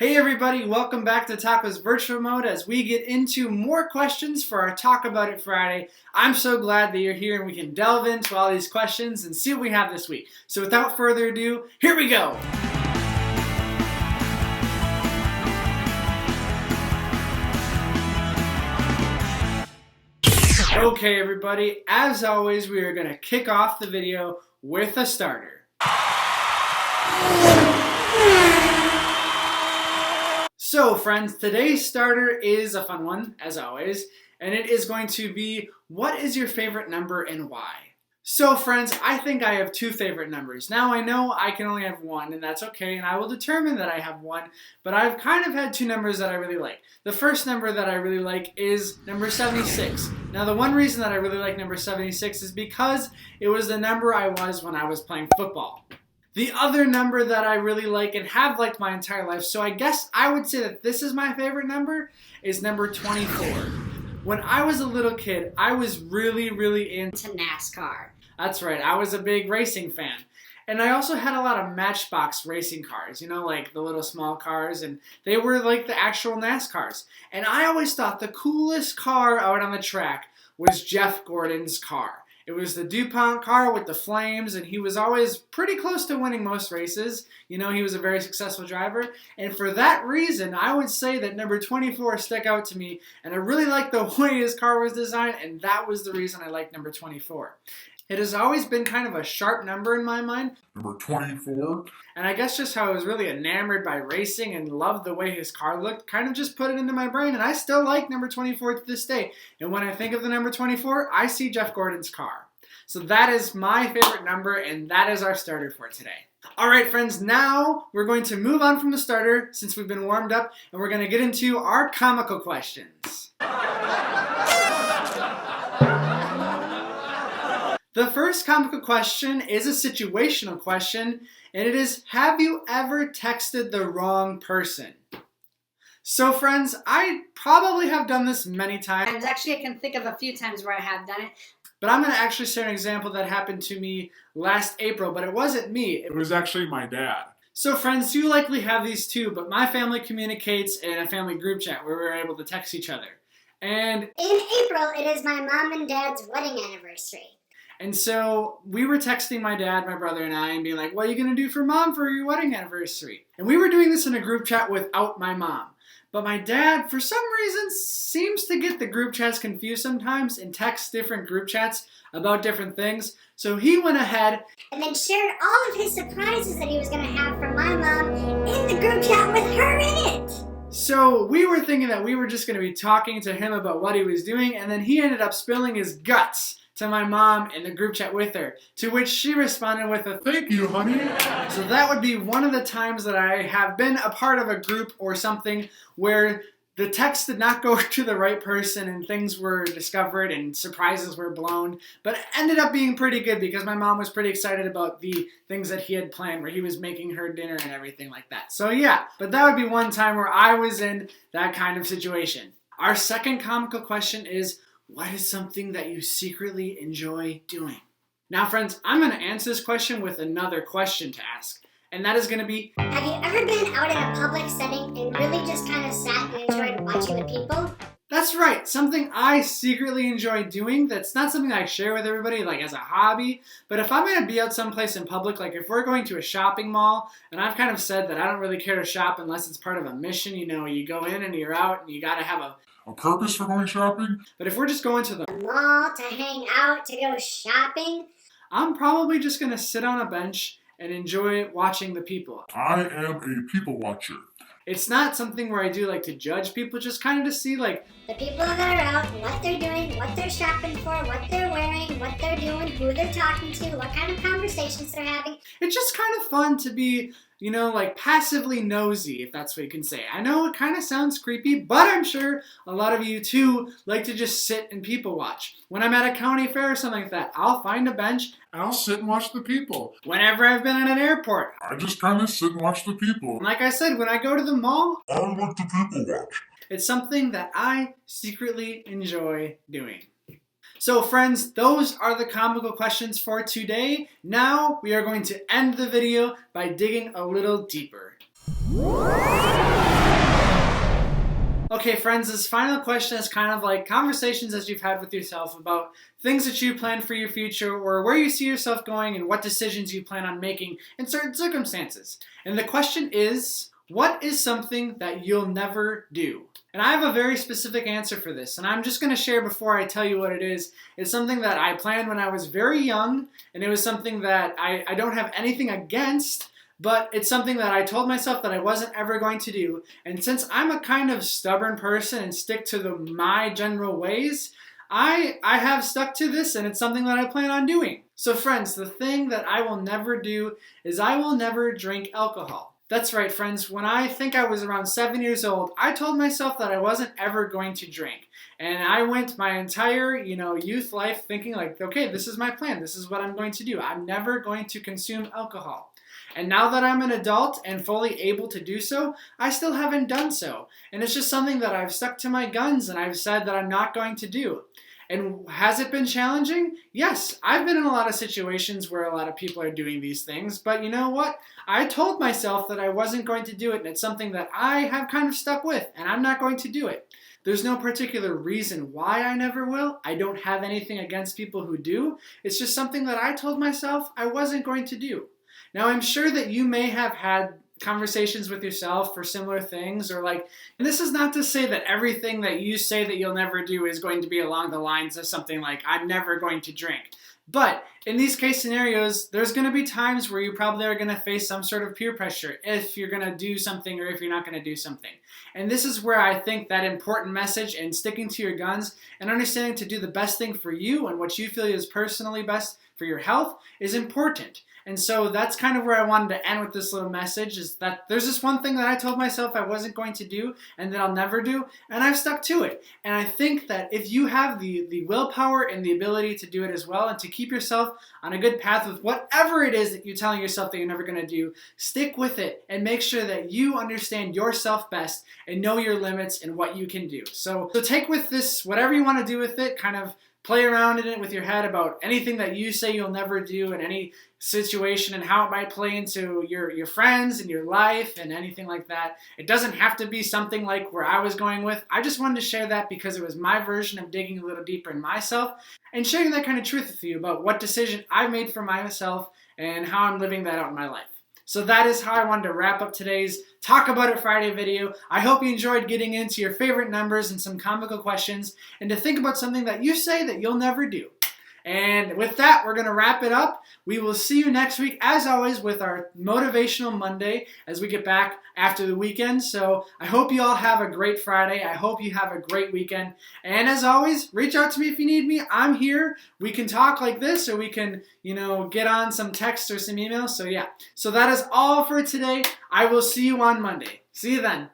Hey everybody, welcome back to Taco's Virtual Mode as we get into more questions for our Talk About It Friday. I'm so glad that you're here and we can delve into all these questions and see what we have this week. So without further ado, here we go! Okay everybody, as always we are going to kick off the video with a starter. So friends, today's starter is a fun one, as always, and it is going to be, what is your favorite number and why? So friends, I think I have two favorite numbers. Now I know I can only have one, and that's okay, and I will determine that I have one, but I've kind of had two numbers that I really like. The first number that I really like is number 76. Now the one reason that I really like number 76 is because it was the number I was when I was playing football. The other number that I really like and have liked my entire life, so I guess I would say that this is my favorite number, is number 24. When I was a little kid, I was really into NASCAR. That's right, I was a big racing fan. And I also had a lot of Matchbox racing cars, you know, like the little small cars, and they were like the actual NASCARs. And I always thought the coolest car out on the track was Jeff Gordon's car. It was the DuPont car with the flames, and he was always pretty close to winning most races. You know, he was a very successful driver, and for that reason, I would say that number 24 stuck out to me, and I really liked the way his car was designed, and that was the reason I liked number 24. It has always been kind of a sharp number in my mind. Number 24. And I guess just how I was really enamored by racing and loved the way his car looked, kind of just put it into my brain, and I still like number 24 to this day. And when I think of the number 24, I see Jeff Gordon's car. So that is my favorite number, and that is our starter for today. Alright friends, now we're going to move on from the starter since we've been warmed up, and we're going to get into our comical questions. The first comical question is a situational question, and it is, have you ever texted the wrong person? So friends, I probably have done this many times. Actually, I can think of a few times where I have done it. But I'm going to actually share an example that happened to me last April, but it wasn't me. It was actually my dad. So friends, you likely have these too, but my family communicates in a family group chat where we're able to text each other. And in April, it is my mom and dad's wedding anniversary. And so we were texting my dad, my brother, and I, and being like, what are you going to do for mom for your wedding anniversary? And we were doing this in a group chat without my mom. But my dad, for some reason, seems to get the group chats confused sometimes and texts different group chats about different things. So he went ahead and then shared all of his surprises that he was going to have from my mom in the group chat with her in it. So we were thinking that we were just going to be talking to him about what he was doing, and then he ended up spilling his guts to my mom in the group chat with her, to which she responded with a "thank you, honey." So that would be one of the times that I have been a part of a group or something where the text did not go to the right person and things were discovered and surprises were blown, but it ended up being pretty good because my mom was pretty excited about the things that he had planned, where he was making her dinner and everything like that. So yeah, but that would be one time where I was in that kind of situation. Our second comical question is, what is something that you secretly enjoy doing? Now friends, I'm going to answer this question with another question to ask. And that is going to be, have you ever been out in a public setting and really just kind of sat and enjoyed watching the people? That's right, something I secretly enjoy doing. That's not something I share with everybody like as a hobby. But if I'm going to be out someplace in public, like if we're going to a shopping mall, and I've kind of said that I don't really care to shop unless it's part of a mission. You know, you go in and you're out and you got to have a purpose for going shopping? But if we're just going to the mall to hang out, to go shopping, I'm probably just going to sit on a bench and enjoy watching the people. I am a people watcher. It's not something where I do like to judge people, just kind of to see like the people that are out, what they're doing, what they're shopping for, what they're wearing, what they're doing, who they're talking to, what kind of conversations they're having. It's just kind of fun to be, you know, like passively nosy, if that's what you can say. I know it kind of sounds creepy, but I'm sure a lot of you too like to just sit and people watch. When I'm at a county fair or something like that, I'll find a bench. I'll sit and watch the people. Whenever I've been at an airport, I just kind of sit and watch the people. Like I said, when I go to the mall, I like to people watch. It's something that I secretly enjoy doing. So friends, those are the comical questions for today. Now we are going to end the video by digging a little deeper. Okay, friends, this final question is kind of like conversations that you've had with yourself about things that you plan for your future or where you see yourself going and what decisions you plan on making in certain circumstances. And the question is, what is something that you'll never do? And I have a very specific answer for this, and I'm just going to share before I tell you what it is. It's something that I planned when I was very young, and it was something that I don't have anything against, but it's something that I told myself that I wasn't ever going to do. And since I'm a kind of stubborn person and stick to my general ways, I have stuck to this, and it's something that I plan on doing. So friends, the thing that I will never do is I will never drink alcohol. That's right, friends. When I think I was around 7 years old, I told myself that I wasn't ever going to drink. And I went my entire, youth life thinking like, okay, this is my plan. This is what I'm going to do. I'm never going to consume alcohol. And now that I'm an adult and fully able to do so, I still haven't done so. And it's just something that I've stuck to my guns and I've said that I'm not going to do. And has it been challenging? Yes, I've been in a lot of situations where a lot of people are doing these things, but you know what? I told myself that I wasn't going to do it, and it's something that I have kind of stuck with, and I'm not going to do it. There's no particular reason why I never will. I don't have anything against people who do. It's just something that I told myself I wasn't going to do. Now, I'm sure that you may have had conversations with yourself for similar things, or and this is not to say that everything that you say that you'll never do is going to be along the lines of something like, I'm never going to drink. But in these case scenarios, there's going to be times where you probably are going to face some sort of peer pressure if you're going to do something or if you're not going to do something. And this is where I think that important message and sticking to your guns and understanding to do the best thing for you and what you feel is personally best for your health is important. And so that's kind of where I wanted to end with this little message, is that there's this one thing that I told myself I wasn't going to do and that I'll never do, and I've stuck to it. And I think that if you have the willpower and the ability to do it as well and to keep yourself on a good path with whatever it is that you're telling yourself that you're never going to do, stick with it and make sure that you understand yourself best and know your limits and what you can do. So take with this whatever you want to do with it, kind of play around in it with your head about anything that you say you'll never do in any situation and how it might play into your friends and your life and anything like that. It doesn't have to be something like where I was going with. I just wanted to share that because it was my version of digging a little deeper in myself and sharing that kind of truth with you about what decision I've made for myself and how I'm living that out in my life. So that is how I wanted to wrap up today's Talk About It Friday video. I hope you enjoyed getting into your favorite numbers and some comical questions and to think about something that you say that you'll never do. And with that, we're going to wrap it up. We will see you next week, as always, with our Motivational Monday as we get back after the weekend. So I hope you all have a great Friday. I hope you have a great weekend. And as always, reach out to me if you need me. I'm here. We can talk like this, or we can, get on some text or some emails. So yeah. So that is all for today. I will see you on Monday. See you then.